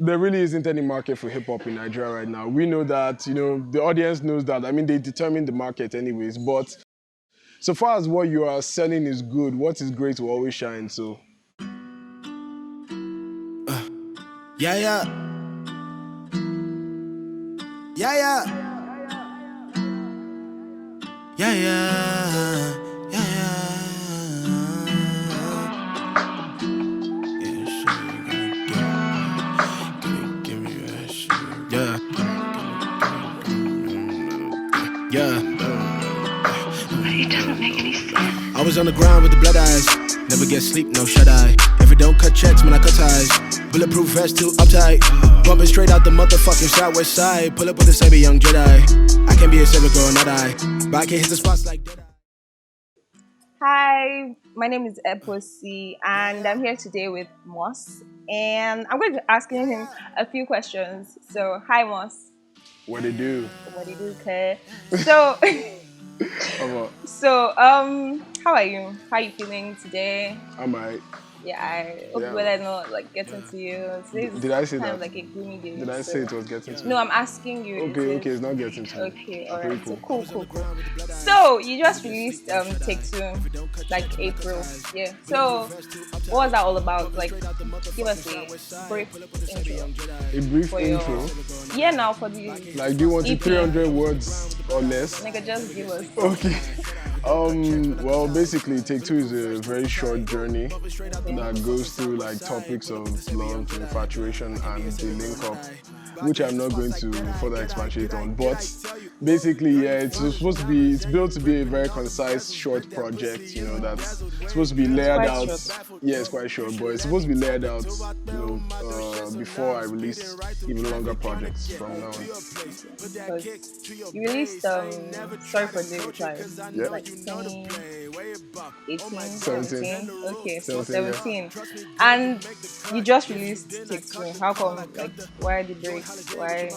there really isn't any market for hip hop in Nigeria right now. We know that, the audience knows that. I mean, they determine the market anyways. But so far as what you are selling is good, what is great will always shine. So, Yeah, yeah. Yeah, yeah. Yeah, yeah. Yeah, yeah. Give me that shit. Yeah. Yeah. It doesn't make any sense. I was on the ground with the blood eyes. Never get sleep, no shut eye. If it don't cut checks, man, I cut ties. Bulletproof vest too uptight. Bumping straight out the motherfucking southwest side. Pull up with a saber young Jedi. I can be a saber girl, not I. But I can hit the spots like Dead. Hi, my name is Epueosi, and I'm here today with Moss. And I'm going to be asking him a few questions. So, hi, Moss. what they do. What do you do, okay? So, how are you? How are you feeling today? I might. Yeah, I hope Yeah. weather not like getting to you. Today's Did I say kind that? of like a gloomy day. Did I so- say it was getting to No, I'm asking you. Okay, it's not getting to me. Okay, all Very right. So cool. cool. So you just released Take Two, like April. Yeah. So what was that all about? Like, give us a brief intro. A brief For your- intro. Yeah, now for the Like, do you want EP. 300 words or less? nigga, just give us. Okay. Well, basically, Take Two is a very short journey that goes through like topics of love, infatuation, and the link up, which I'm not going to further expatiate on. But basically, yeah, it's built to be a very concise, short project. That's supposed to be layered quite out. short. Yeah, it's quite short, but it's supposed to be layered out. Before I release even longer projects from now on. Because you released Sorry for the Reply. Yeah. Like 2018, 17. 17. Okay, so 17, 17. And you just released Take Two. How come? Like, why the breaks? Why?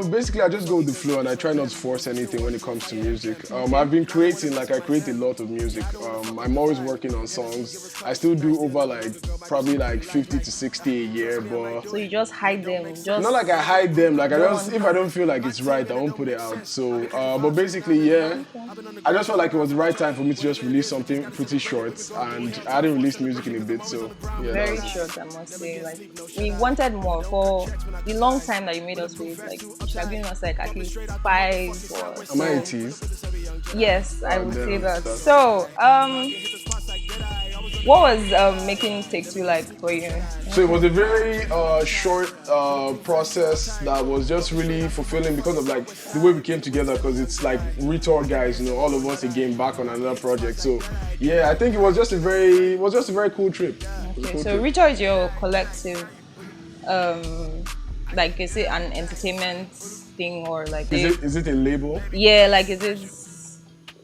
Basically, I just go with the flow and I try not to force anything when it comes to music. I've been creating, I create a lot of music. I'm always working on songs. I still do over probably 50 to 60 a year, but So you just hide them. Just not like I hide them. Like if I don't feel like it's right, I won't put it out. So, but basically, yeah, I just felt like it was the right time for me to just release something pretty short, and I hadn't released music in a bit, so yeah. very that was- short, I must say. Like, we wanted more for the long time that you made us wait. Like, you should have given us like at least 5 or so. Am I a tease? Yes, I would say that. that's- So, what was making Take Two like for you? So it was a very short process that was just really fulfilling because of the way we came together. Because it's like Retour guys, all of us again back on another project. So yeah, I think it was just a very cool trip. It was a Okay, cool so trip. Retour is your collective. Like, is it an entertainment thing or like? Is it a label? Yeah, like, is it?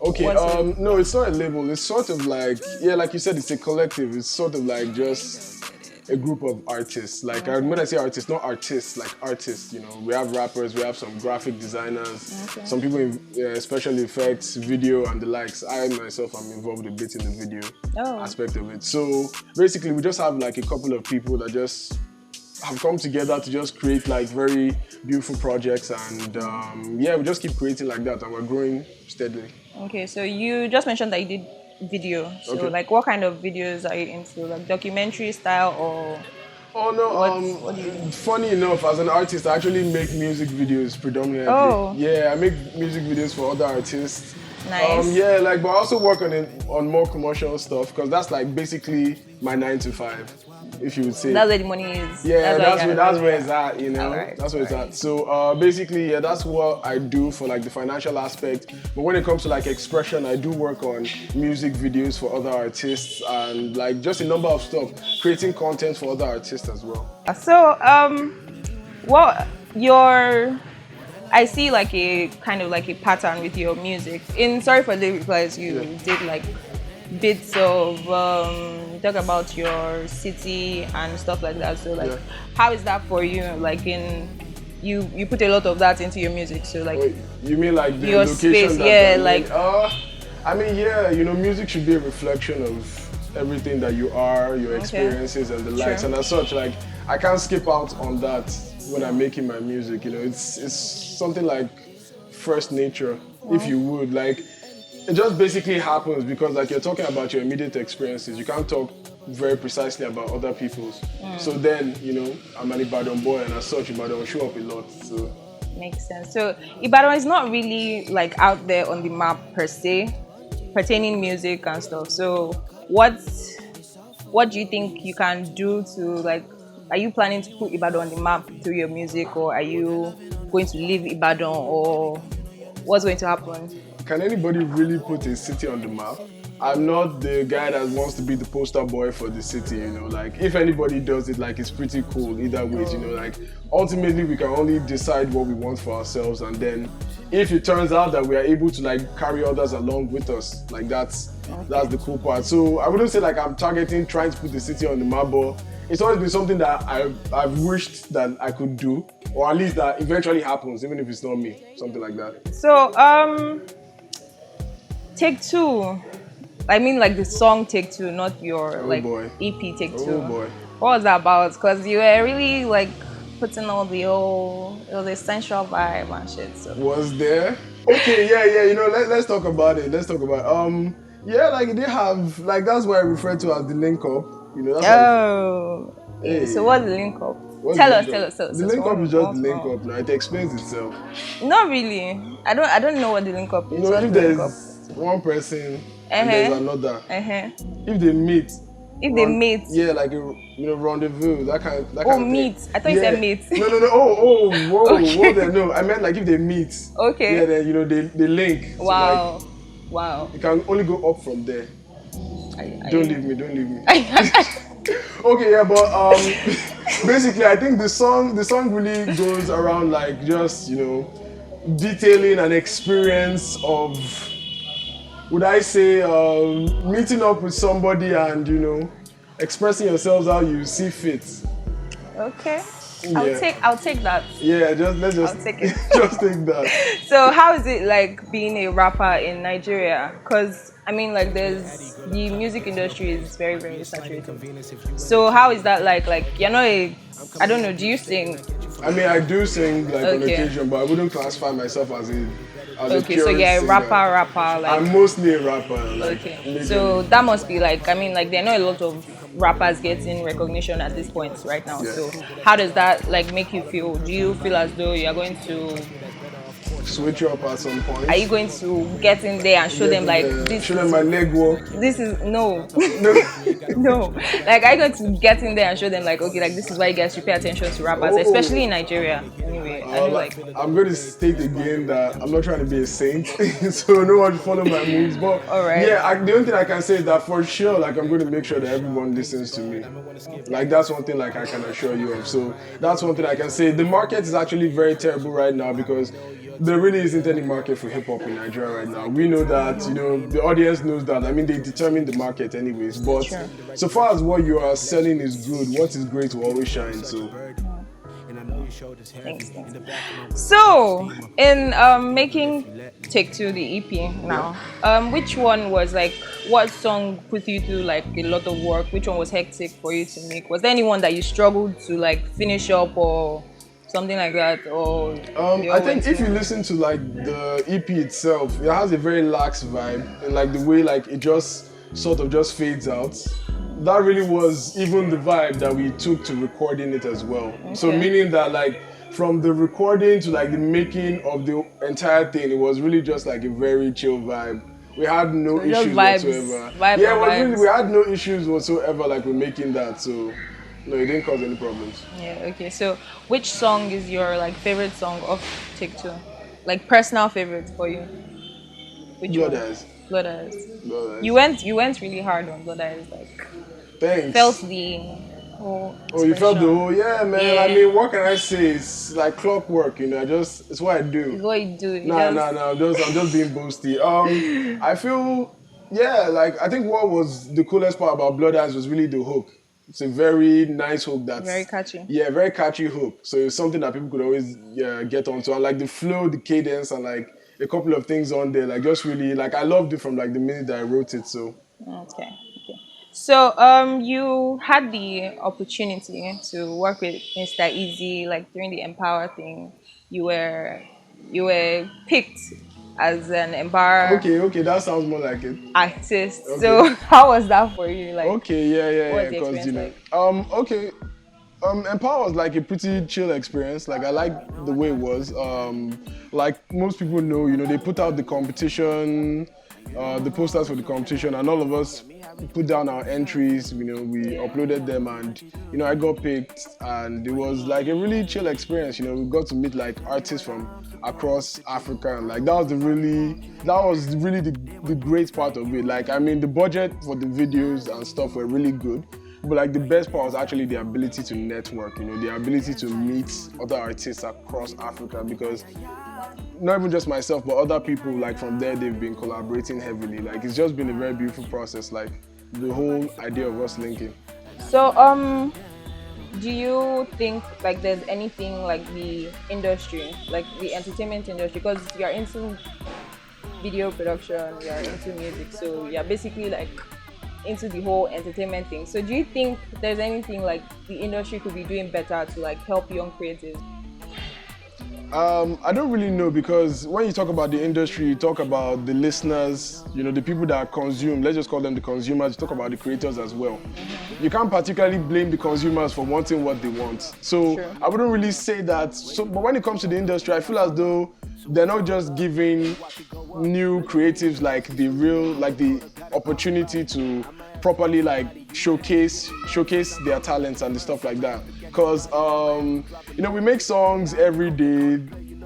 Okay, What's it? no, it's not a label. It's sort of like like you said, it's a collective. It's sort of like just a group of artists. Like when I say artists, not artists, like artists. We have rappers, we have some graphic designers, Okay. some people in special effects, video, and the likes. I myself am involved a bit in the video Oh. aspect of it. So basically, we just have a couple of people that just have come together to just create very beautiful projects, and we just keep creating like that, and we're growing steadily. Okay, so you just mentioned that you did video. So, Okay. like, what kind of videos are you into? Like, documentary style or? Oh no, What do you do? funny enough, as an artist, I actually make music videos predominantly. Oh. Yeah, I make music videos for other artists. Nice. But I also work on more commercial stuff because that's basically my 9 to 5, if you would say. That's where the money is. Yeah, that's where where it's at, Alright, That's where it's at. So basically, yeah, that's what I do for the financial aspect. But when it comes to expression, I do work on music videos for other artists and just a number of stuff, creating content for other artists as well. So, what I see a kind of a pattern with your music. In Sorry for the Replies, you did bits of talk about your city and stuff like that. So how is that for you? You put a lot of that into your music. So Wait, you mean the your location space, that yeah, music should be a reflection of everything that you are, your experiences and the likes. True. And as such, I can't skip out on that when I'm making my music. You know, it's something like first nature, if you would. Like, it just basically happens because like you're talking about your immediate experiences. You can't talk very precisely about other people's. So then, you know, I'm an Ibadan boy and as such Ibadan will show up a lot. So Makes sense. So Ibadan is not really like out there on the map per se, pertaining music and stuff. So what do you think you can do to like? Are you planning to put Ibadan on the map through your music, or are you going to leave Ibadan, or what's going to happen? can anybody really put a city on the map? I'm not the guy that wants to be the poster boy for the city, you know, like if anybody does it, like it's pretty cool either way, you know, like ultimately we can only decide what we want for ourselves, and then if it turns out that we are able to like carry others along with us, like that's the cool part. So I wouldn't say like I'm targeting trying to put the city on the map, but it's always been something that I've wished that I could do, or at least that eventually happens, even if it's not me, something like that. So Take Two. I mean, like the song Take Two, not your Boy. EP Take Two. Oh boy. What was that about? Because you were really like putting all the whole, it was a sensual vibe and shit. So Was there? Okay, yeah, you know, let's talk about it. Yeah, like they have, like that's what I refer to as the link up. You know, that's hey. So what's the link up? what's Tell the us. The link up is just the link up now. It explains itself. Not really. I don't know what the link up is. You know, What's if the link up? there's one person and there's another, if they meet. They meet. Yeah, like a rendezvous, that kind of meet. thing. I thought you said meet. No. Whoa there. No, I meant like if they meet. Okay. Yeah, then you know they link. Wow. So, like, Wow. you can only go up from there. Don't leave me. Okay, yeah, but basically I think the song really goes around like just, you know, detailing an experience of, would I say, meeting up with somebody and, you know, expressing yourselves how you see fit. Okay. Yeah. I'll take that. Yeah, let's I'll take it. just take that. So how is it like being a rapper in Nigeria? Because I mean, like, the music industry is very, very saturated. So how is that like? Like, you're not I don't know. Do you sing? I mean, I do sing like on occasion, but I wouldn't classify myself as a Okay, so you're a rapper. Like, I'm mostly a rapper. Like, okay. So that must be like, I mean, like, there are not a lot of rappers getting recognition at this point right now. Yeah. So how does that like make you feel? Do you feel as though you are going to switch up at some point? Are you going to get in there and show them like this? Show them my leg work. This is no. No. Like, are you going to get in there and show them like, okay, like this is why you guys should pay attention to rappers, especially in Nigeria. Anyway, I know, like, I'm going to state again that I'm not trying to be a saint, so no one follow my moves. But alright. Yeah, the only thing I can say is that for sure, like I'm going to make sure that everyone listens to me. Like that's one thing like I can assure you of. So that's one thing I can say. The market is actually very terrible right now because there really isn't any market for hip hop in Nigeria right now. We know that, you know, the audience knows that. I mean, they determine the market anyways. But so far as what you are selling is good, what is great will always shine. So. Thanks. So, in making Take Two, the EP now, which one was like, what song put you through like a lot of work? Which one was hectic for you to make? Was there anyone that you struggled to like finish up or something like that? Or I think if you listen to like the EP itself, it has a very lax vibe, and like the way like it just sort of just fades out. That really was even the vibe that we took to recording it as well. Okay. So meaning that like from the recording to like the making of the entire thing, it was really just like a very chill vibe. We had no issues whatsoever. We had no issues whatsoever like with making that. So no, it didn't cause any problems. Yeah, okay. So which song is your like favorite song of Take Two? Like personal favorite for you? Blood Eyes. Blood Eyes. You went really hard on Blood Eyes, like. Thanks. Felt the whole expression. You felt the whole, yeah, man. Yeah. I mean, what can I say? It's like clockwork, you know. It's what I do. It's what you do. No. I'm just being boasty. I feel, yeah, like I think what was the coolest part about Blood Eyes was really the hook. It's a very nice hook that's very catchy. Yeah, very catchy hook. So it's something that people could always get onto. And like the flow, the cadence, and like a couple of things on there, like just really like I loved it from like the minute that I wrote it. So okay. So, you had the opportunity to work with Mr. Easy, like during the Empower thing. You were you were picked as an Empower Okay, that sounds more like it. artist. Okay. So, how was that for you? Like, Okay, what was the because experience like? okay, Empower was like a pretty chill experience. Like I like the way it was. Like most people know, they put out the competition, the posters for the competition, and all of us put down our entries. We uploaded them, and I got picked, and it was like a really chill experience. We got to meet like artists from across Africa, and like that was really the great part of it. Like I mean, the budget for the videos and stuff were really good. But like the best part was actually the ability to network, the ability to meet other artists across Africa, because not even just myself, but other people like from there, they've been collaborating heavily. Like it's just been a very beautiful process, like the whole idea of us linking. So, do you think like there's anything like the industry, like the entertainment industry, because you're into video production, you're into music, so you're basically like into the whole entertainment thing. So do you think there's anything like the industry could be doing better to like help young creatives? I don't really know, because when you talk about the industry, you talk about the listeners, the people that consume, let's just call them the consumers, you talk about the creators as well. You can't particularly blame the consumers for wanting what they want. So Sure. I wouldn't really say that. But when it comes to the industry, I feel as though they're not just giving new creatives like the opportunity to properly like showcase their talents and the stuff like that. Because we make songs every day,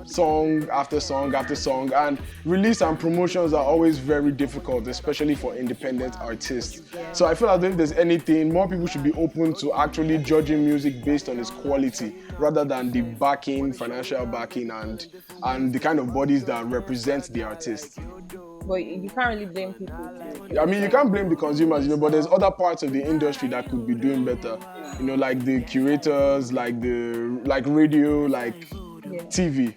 song after song after song, and release and promotions are always very difficult, especially for independent artists. So I feel like if there's anything, more people should be open to actually judging music based on its quality, rather than the backing, financial backing, and the kind of bodies that represent the artist. But you can't really blame people. I mean, you can't blame the consumers, but there's other parts of the industry that could be doing better. Like the curators, like radio, like TV.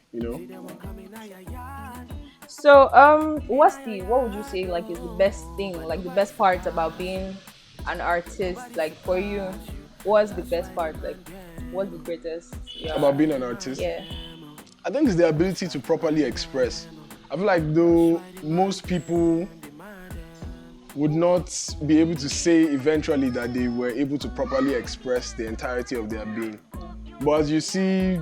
So, what would you say like is the best thing, like the best part about being an artist? Like for you, what's the best part? Like, what's the greatest? Yeah. About being an artist. Yeah. I think it's the ability to properly express. I feel like though most people would not be able to say eventually that they were able to properly express the entirety of their being. But as you see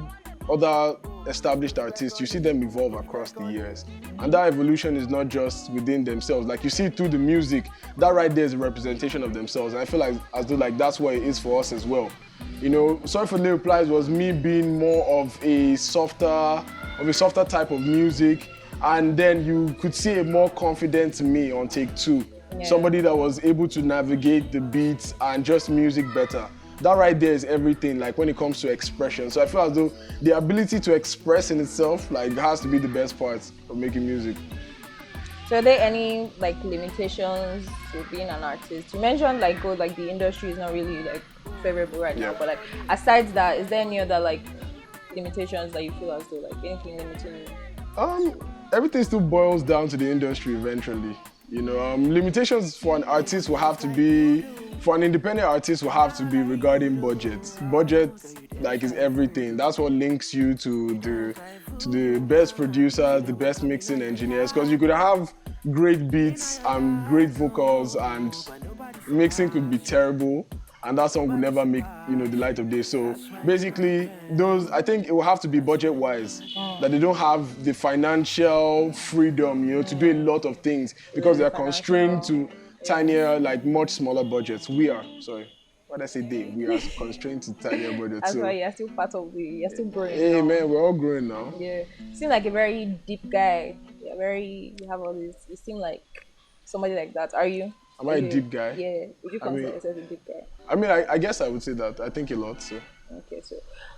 other established artists, you see them evolve across the years. And that evolution is not just within themselves. Like you see it through the music, that right there is a representation of themselves. And I feel like as though like that's what it is for us as well. Sorry for the replies was me being more of a softer type of music. And then you could see a more confident me on take two. Yeah. Somebody that was able to navigate the beats and just music better. That right there is everything, like when it comes to expression. So I feel as though the ability to express in itself, like, has to be the best part of making music. So are there any like limitations to being an artist? You mentioned like the industry is not really like favorable right now, but like aside that, is there any other like limitations that you feel as though like anything limiting you? Everything still boils down to the industry eventually. Limitations for an artist will have to be, for an independent artist will have to be regarding budget. Budget, like, is everything. That's what links you to the best producers, the best mixing engineers, because you could have great beats and great vocals and mixing could be terrible, and that song will never make the light of day. So basically, I think it will have to be budget wise, that they don't have the financial freedom to do a lot of things because they are constrained to tinier, like much smaller budgets. We are constrained to tinier budgets. That's why you're still part of you're still growing. Hey man, we're all growing now. Yeah, you seem like a very deep guy. You have all this. You seem like somebody like that. Are you? Am I a deep guy? Yeah. Would you consider yourself a deep guy? I mean, I guess I would say that. I think a lot. So. Okay, so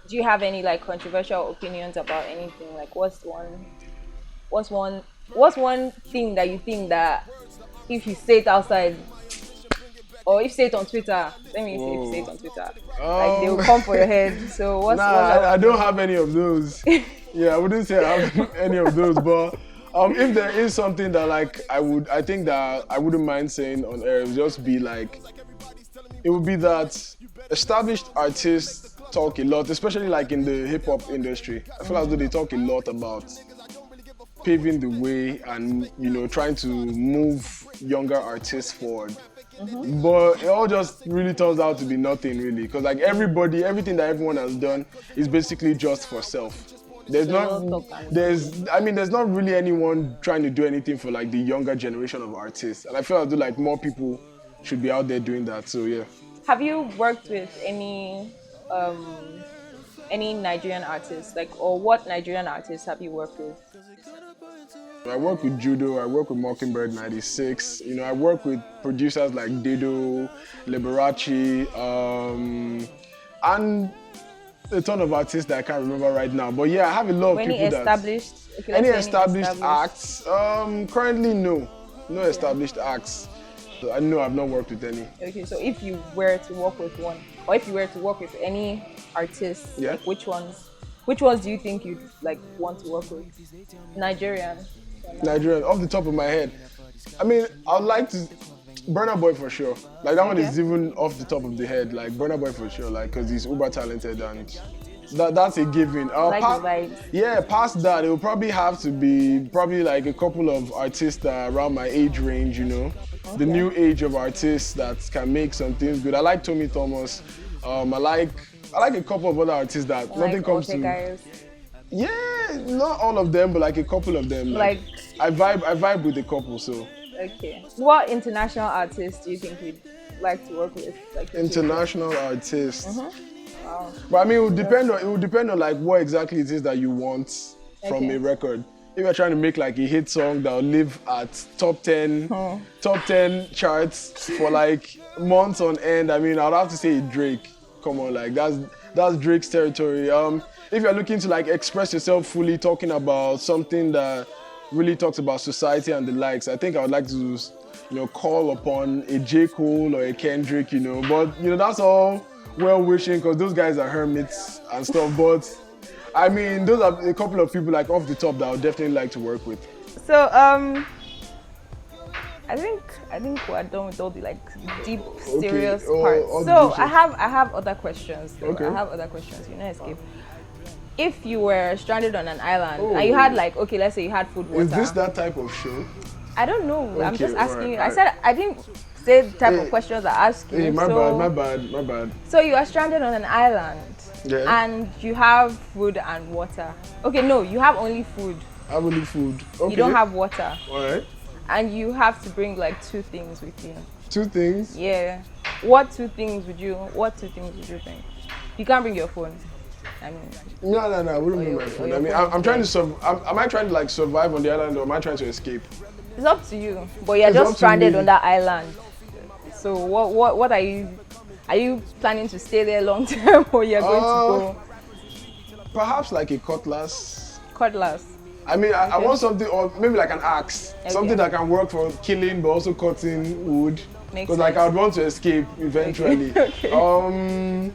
do you have any like controversial opinions about anything? Like, what's one thing that you think that if you say it outside, or if you say it on Twitter, let me see if you say it on Twitter, like they will come for your head. So I don't have any of those. Yeah, I wouldn't say I have any of those, but. If there is something that like I think that I wouldn't mind saying on air, it would just be like it would be that established artists talk a lot, especially like in the hip hop industry. I feel as though they talk a lot about paving the way and trying to move younger artists forward. But it all just really turns out to be nothing really, because like everything that everyone has done is basically just for self. There's not really anyone trying to do anything for like the younger generation of artists, and I feel as though like more people should be out there doing that. So yeah. Have you worked with any Nigerian artists, like, or what Nigerian artists have you worked with? I work with Judo, I work with Mockingbird 96, I work with producers like D.O.P, Liberace, and a ton of artists that I can't remember right now. But yeah, I have a lot of people any established acts? Currently, no established acts. So I know I've not worked with any. Okay, so if you were to work with one, or if you were to work with any artist, yeah, like which ones do you think you'd like want to work with? Nigerian, off the top of my head. I mean, I'd like to Burna Boy for sure. Like that one is even off the top of the head. Like Burna Boy for sure. Like because he's uber talented and that's a given. Like his vibes. Yeah, past that it will probably have to be like a couple of artists that are around my age range. Okay. The new age of artists that can make some things good. I like Tommy Thomas. I like a couple of other artists that nothing comes to. Guys. Yeah, not all of them, but like a couple of them. Like I vibe with a couple, so. Okay. What international artists do you think you'd like to work with? Like international artists. Wow. But I mean, it would depend on like what exactly it is that you want from a record. If you're trying to make like a hit song that will live at top 10 charts for like months on end, I mean, I'd have to say Drake. Come on, like that's Drake's territory. If you're looking to like express yourself fully, talking about something that really talks about society and the likes, I think I would like to, call upon a J. Cole or a Kendrick, But that's all well wishing because those guys are hermits and stuff. But I mean, those are a couple of people like off the top that I would definitely like to work with. So I think we're done with all the like deep, serious parts. So I have other questions. Okay. I have other questions. Escape. If you were stranded on an island and you had like, let's say you had food, water. Is this that type of show? I don't know. Okay, I'm just asking you. Right. I said I didn't say the type of questions I asked you. Hey, my bad. So you are stranded on an island and you have food and water. Okay, no, you have only food. I have only food. Okay. You don't have water. All right. And you have to bring like 2 things with you. 2 things? Yeah. What 2 things would you bring? You can't bring your phone. I mean. No. I wouldn't bring my phone. I mean, I'm trying to am I trying to like survive on the island or am I trying to escape? It's up to you. But you're just stranded on that island. So what are you planning to stay there long term or you're going to go? Perhaps like a cutlass. Cutlass. I mean, I want something, or maybe like an axe, something that can work for killing but also cutting wood. Because like I would want to escape eventually. Okay.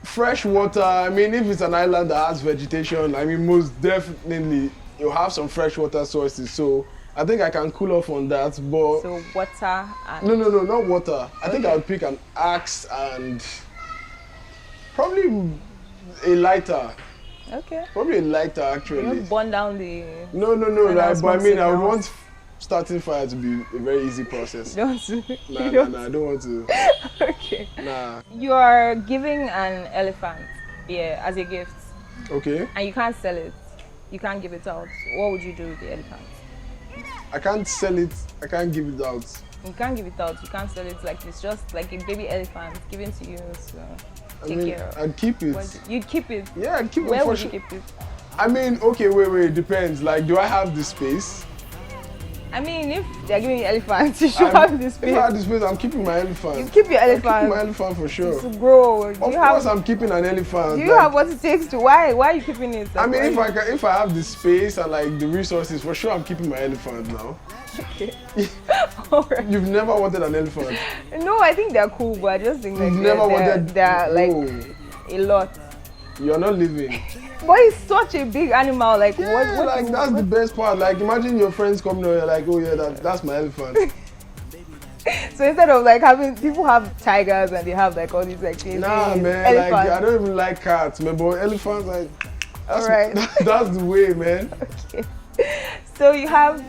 Fresh water. I mean, if it's an island that has vegetation, I mean, most definitely you'll have some fresh water sources. So I think I can cool off on that. But so water and no, not water. I think I would pick an axe and probably a lighter. Okay. Probably a lighter actually. You don't burn down the. No, right, but I mean, I would want starting fire to be a very easy process. You don't want to? Nah, I don't want to. Okay. Nah. You are giving an elephant, as a gift. Okay. And you can't sell it. You can't give it out. What would you do with the elephant? I can't sell it. I can't give it out. You can't give it out. You can't sell it. Like it's just like a baby elephant given to you. So. Take care of. I'd keep it. You'd keep it? Yeah, I'd keep it. Where would you keep it? I mean, okay, wait, depends. Like, do I have the space? I mean, if they're giving you elephants, you should have the space. If I have the space, I'm keeping my elephant. You keep your elephant. I'm keeping my elephant for sure. To grow. Of course, I'm keeping an elephant. Do you have what it takes to? Why are you keeping it? I mean, if I have the space and like the resources, for sure, I'm keeping my elephant now. Okay. Alright. You've never wanted an elephant? No, I think they're cool, but I just think like they're like a lot. You're not living. But it's such a big animal. Like what that's the best part. Like imagine your friends coming over, you're like, oh yeah, that's my elephant. So instead of like having people have tigers and they have like all these like Nah, man, elephants. like I don't even like cats, man. But elephants, like that's, Alright. that's the way, man. Okay. So you have,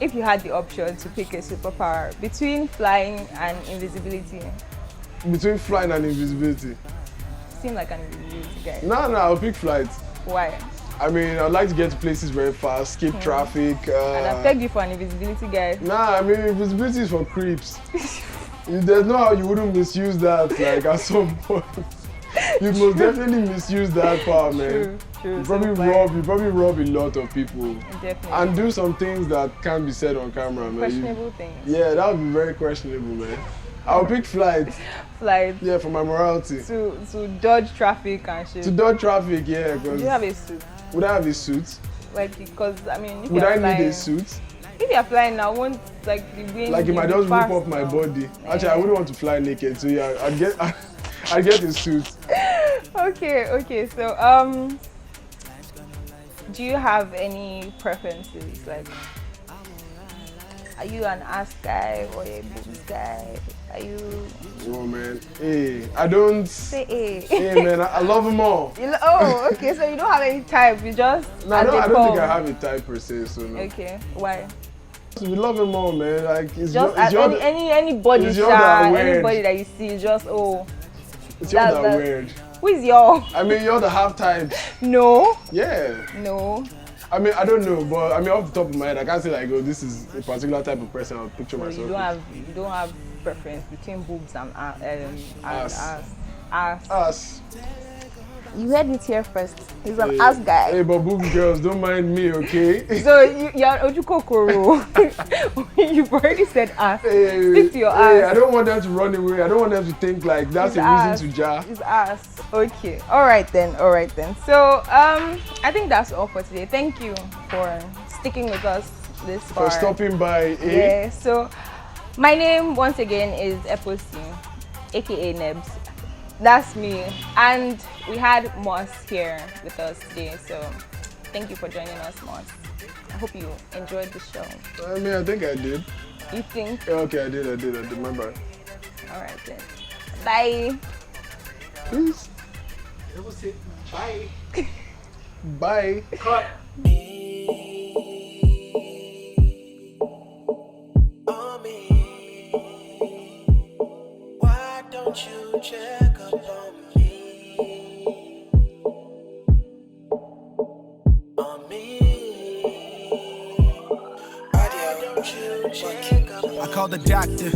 if you had the option to pick a superpower between flying and invisibility, Between flying and invisibility. you seem like an invisibility guy. No, I'll pick flight. Why? I mean, I'd like to get to places very fast, skip traffic. And I pegged you for an invisibility guy. Nah, I mean, invisibility is for creeps. There's no how you wouldn't misuse that, like, at some point. You most definitely misuse that power, man. True. You probably rob a lot of people. Definitely. And do some things that can't be said on camera, man. Questionable things. Yeah, that would be very questionable, man. I'll pick flight. Flight. Yeah, for my morality. To dodge traffic and shit. To dodge traffic, yeah. Do you have a suit? Would I have a suit? Like, because I mean, if Would you're I flying, need a suit? If you're flying now, won't like the wind. Like it might just rip off my now. body. Actually, I wouldn't want to fly naked, so yeah, I'd get a suit. Okay. So do you have any preferences? Like, are you an ass guy or a boobs guy? Are you? Oh man, hey, I don't. Say A. Hey man, I love them all. Oh, okay. So you don't have any type. You just. No, I don't think I have a type per se. So no. Okay. Why? We love them all, man. Like it's Just it's anybody, your that weird. anybody that you see, just It's your that weird. Who is your? I mean, you're the half types. No. Yeah. No. I mean, I don't know, but I mean, off the top of my head, I can't say like, oh, this is a particular type of person I'll picture So myself. you don't have preference between boobs and Ass. ass. Us. You heard it here first. He's an ass guy. Hey, but boob girls, don't mind me, okay? So you're ojukokoro. You've already said ass. Hey, Stick to your hey, ass. I don't want them to run away. I don't want them to think like that's It's a ass. reason to jar. It's ass. Okay. All right then. So I think that's all for today. Thank you for sticking with us this far. For stopping by. Yeah. So my name once again is Epueosi, aka Nebs. That's me. And we had Moss here with us today. So thank you for joining us, Moss. I hope you enjoyed the show. I mean, I think I did. You think? Yeah, okay, I did. My bad. All right then. Bye. Peace. Bye. Bye. Cut. Why don't you check up on me? On me. Why don't you check up on me? I called the doctor.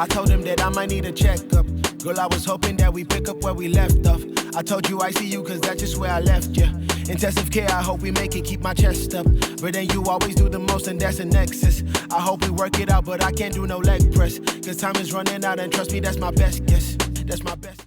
I told him that I might need a checkup. Girl, I was hoping that we pick up where we left off. I told you I see you cause that's just where I left you. Intensive care, I hope we make it, keep my chest up. But then you always do the most and that's a nexus. I hope we work it out, but I can't do no leg press. Cause time is running out and trust me, that's my best guess. That's my best.